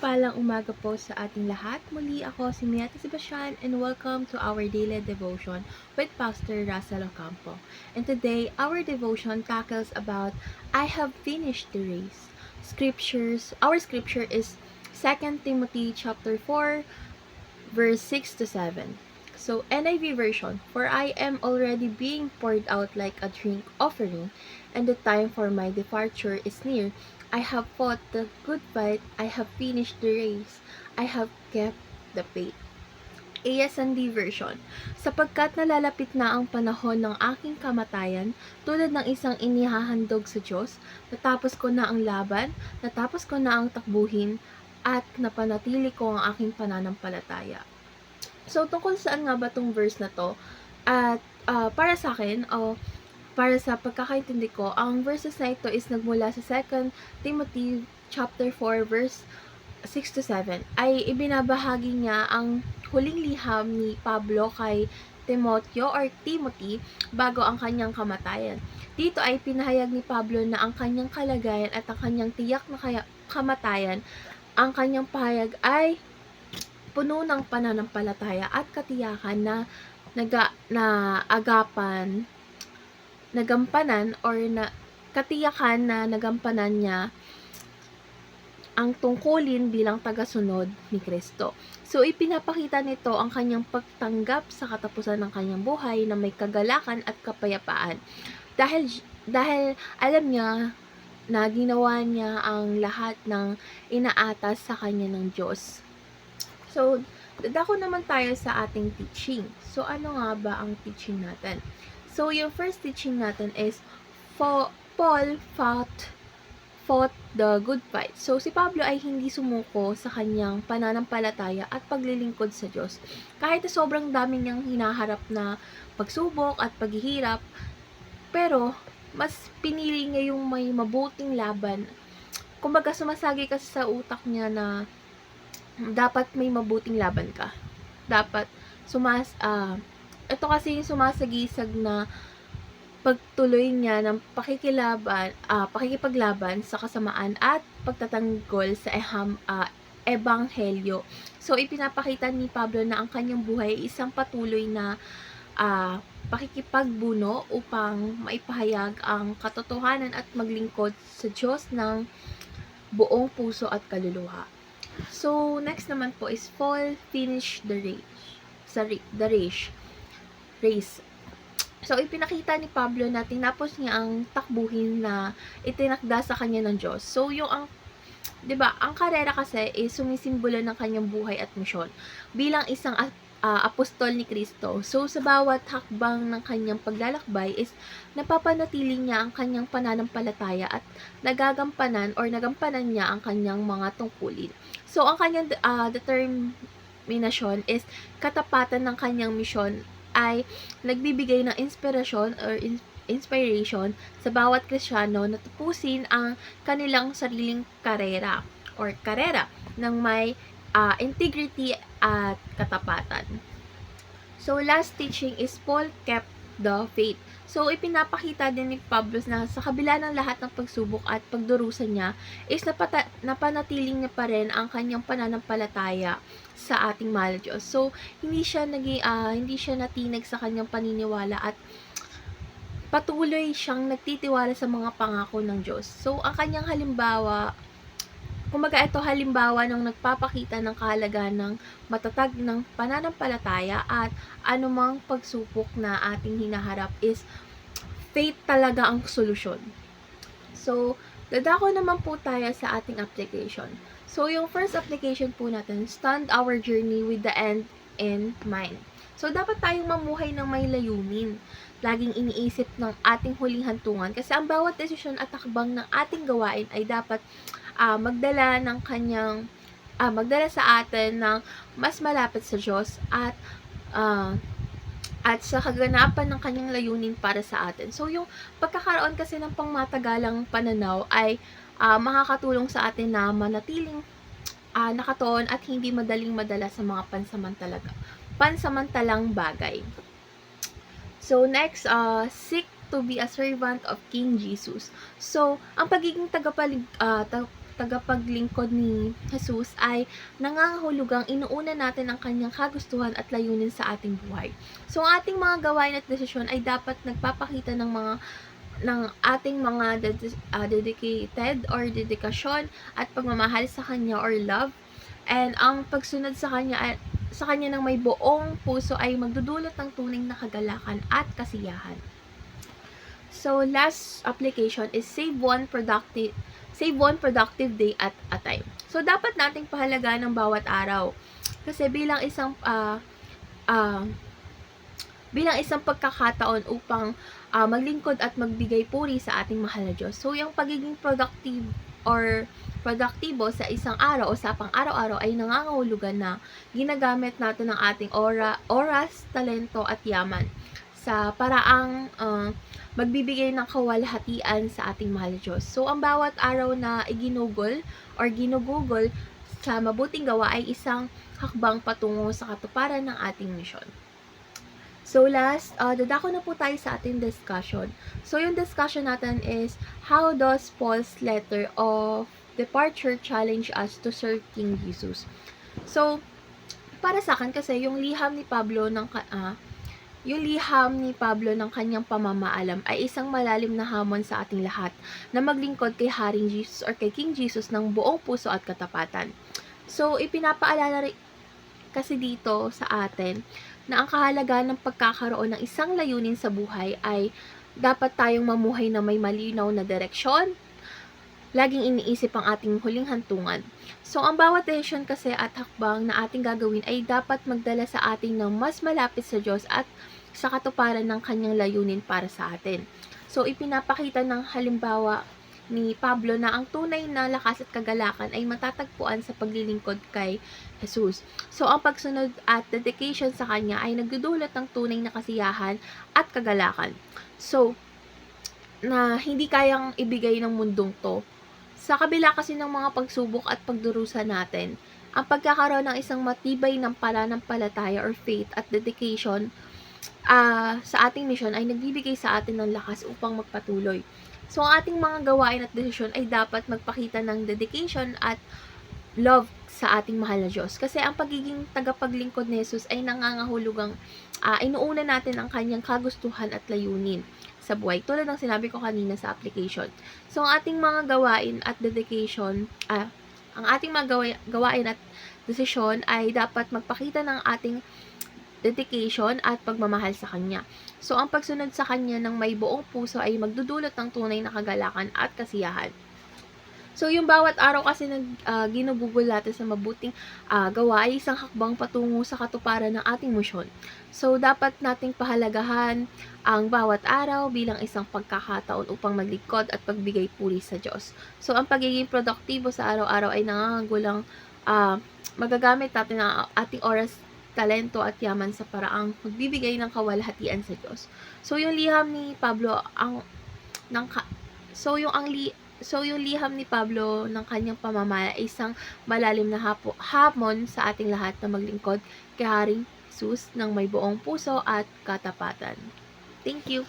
Mapagpalang umaga po sa ating lahat. Muli ako si Miata Sebastian and welcome to our daily devotion with Pastor Russell Ocampo. And today, our devotion tackles about I have finished the race. Our scripture is 2 Timothy chapter 4 verse 6 to 7. So, NIV version, for I am already being poured out like a drink offering, and the time for my departure is near. I have fought the good fight, I have finished the race, I have kept the faith. ASND version, sapagkat nalalapit na ang panahon ng aking kamatayan, tulad ng isang inihahandog sa Diyos, natapos ko na ang laban, natapos ko na ang takbuhin, at napanatili ko ang aking pananampalataya. So, tungkol saan nga ba tong verse na to? At para sa akin, para sa pagkakaintindi ko, ang verses na ito is nagmula sa 2 Timothy chapter 4 verse 6 to 7. Ay ibinabahagi niya ang huling liham ni Pablo kay Timothy bago ang kanyang kamatayan. Dito ay pinahayag ni Pablo na ang kanyang kalagayan at ang kanyang tiyak na kamatayan, ang kanyang pahayag ay puno ng pananampalataya at katiyakan na katiyakan na nagampanan niya ang tungkulin bilang tagasunod ni Kristo. So, ipinapakita nito ang kanyang pagtanggap sa katapusan ng kanyang buhay na may kagalakan at kapayapaan. Dahil alam niya na ginawa niya ang lahat ng inaatas sa kanya ng Diyos. So, dadako naman tayo sa ating teaching. So, ano nga ba ang teaching natin? So, yung first teaching natin is Paul fought the good fight. So, si Pablo ay hindi sumuko sa kanyang pananampalataya at paglilingkod sa Diyos. Kahit na sobrang dami niyang hinaharap na pagsubok at paghihirap, pero mas pinili niya yung may mabuting laban. Kumbaga, sumasagi kasi sa utak niya na dapat may mabuting laban ka. Dapat ito kasi yung sumasagisag na pagtuloy niya ng pakikipaglaban sa kasamaan at pagtatanggol sa ebanghelyo. So, ipinapakita ni Pablo na ang kanyang buhay ay isang patuloy na pakikipagbuno upang maipahayag ang katotohanan at maglingkod sa Diyos ng buong puso at kaluluwa. So, next naman po is Paul finish the race. So, ipinakita ni Pablo na tinapos niya ang takbuhin na itinakda sa kanya ng Diyos. So, ang karera kasi is sumisimbolo ng kanyang buhay at misyon bilang isang apostol ni Kristo. So, sa bawat hakbang ng kanyang paglalakbay is napapanatili niya ang kanyang pananampalataya at nagampanan niya ang kanyang mga tungkulin. So, ang kanyang determinasyon is katapatan ng kanyang misyon ay nagbibigay ng inspiration sa bawat Kristiyano na tapusin ang kanilang sariling karera ng may integrity at katapatan. So, last teaching is Paul kept the faith. So, ipinapakita din ni Pablo na sa kabila ng lahat ng pagsubok at pagdurusa niya is napanatiling niya pa rin ang kanyang pananampalataya sa ating mahal na Diyos. So, hindi siya natinag sa kanyang paniniwala at patuloy siyang nagtitiwala sa mga pangako ng Diyos. So, ang kanyang halimbawa ng nagpapakita ng kahalagahan ng matatag ng pananampalataya at anumang pagsubok na ating hinaharap is faith talaga ang solusyon. So, dadako naman po tayo sa ating application. So, yung first application po natin, stand our journey with the end in mind. So, dapat tayong mamuhay ng may layunin. Laging iniisip ng ating huling hantungan kasi ang bawat desisyon at takbang ng ating gawain ay dapat magdala sa atin ng mas malapit sa Diyos at sa kaganapan ng kanyang layunin para sa atin. So, yung pagkakaroon kasi ng pangmatagalang pananaw ay makakatulong sa atin na manatiling nakatuon at hindi madaling madala sa mga pansamantalang bagay. So, next, seek to be a servant of King Jesus. So, ang pagiging tagapaglingkod ni Jesus ay nangangahulugang inuuna natin ang kanyang kagustuhan at layunin sa ating buhay. So, ang ating mga gawain at desisyon ay dapat nagpapakita ng ating mga dedicated or dedikasyon at pagmamahal sa kanya or love. And ang pagsunod sa kanya ng may buong puso ay magdudulot ng tunay na kagalakan at kasiyahan. So, last application is save one productive day at a time. So, dapat nating pahalagaan ng bawat araw. Kasi bilang isang pagkakataon upang maglingkod at magbigay puri sa ating mahal na Diyos. So, yung pagiging produktibo sa isang araw o sa pang-araw-araw ay nangangahulugan na ginagamit natin ang ating oras, talento at yaman sa paraang magbibigay ng kawalhatian sa ating mahal na Diyos. So, ang bawat araw na ginugol sa mabuting gawa ay isang hakbang patungo sa katuparan ng ating misyon. So, last, dadako na po tayo sa ating discussion. So, yung discussion natin is, how does Paul's letter of departure challenge us to serve King Jesus? So, para sa akin kasi, yung liham ni Pablo ng kanyang pamamaalam ay isang malalim na hamon sa ating lahat na maglingkod kay Haring Jesus or kay King Jesus ng buong puso at katapatan. So, ipinapaalala rin kasi dito sa atin na ang kahalagahan ng pagkakaroon ng isang layunin sa buhay ay dapat tayong mamuhay na may malinaw na direksyon, laging iniisip ang ating huling hantungan. So, ang bawat desisyon kasi at hakbang na ating gagawin ay dapat magdala sa atin ng mas malapit sa Diyos at sa katuparan ng kanyang layunin para sa atin. So, ipinapakita ng halimbawa ni Pablo na ang tunay na lakas at kagalakan ay matatagpuan sa paglilingkod kay Jesus. So, ang pagsunod at dedication sa kanya ay nagdudulot ng tunay na kasiyahan at kagalakan. So, na hindi kayang ibigay ng mundong to. Sa kabila kasi ng mga pagsubok at pagdurusa natin, ang pagkakaroon ng isang matibay ng pananampalataya or faith at dedication sa ating mission ay nagbibigay sa atin ng lakas upang magpatuloy. So, ang ating mga gawain at desisyon ay dapat magpakita ng dedication at love sa ating mahal na Diyos. Kasi ang pagiging tagapaglingkod ni Jesus ay nangangahulugang inuuna natin ang kanyang kagustuhan at layunin sa buhay. Tulad ng sinabi ko kanina sa application. So, ang ating mga gawain at gawain at desisyon ay dapat magpakita ng ating dedication at pagmamahal sa Kanya. So, ang pagsunod sa Kanya ng may buong puso ay magdudulot ng tunay na kagalakan at kasiyahan. So, yung bawat araw kasi ginugugol natin sa mabuting gawa ay isang hakbang patungo sa katuparan ng ating misyon. So, dapat nating pahalagahan ang bawat araw bilang isang pagkakataon upang maglingkod at pagbigay puri sa Diyos. So, ang pagiging produktibo sa araw-araw ay nangangahulugang magagamit natin ang ating oras, talento at yaman sa paraang magbibigay ng kawalhatian sa Diyos. So, yung liham ni Pablo yung liham ni Pablo ng kanyang pamamala ay isang malalim na hamon sa ating lahat na maglingkod kay Haring Jesus ng may buong puso at katapatan. Thank you.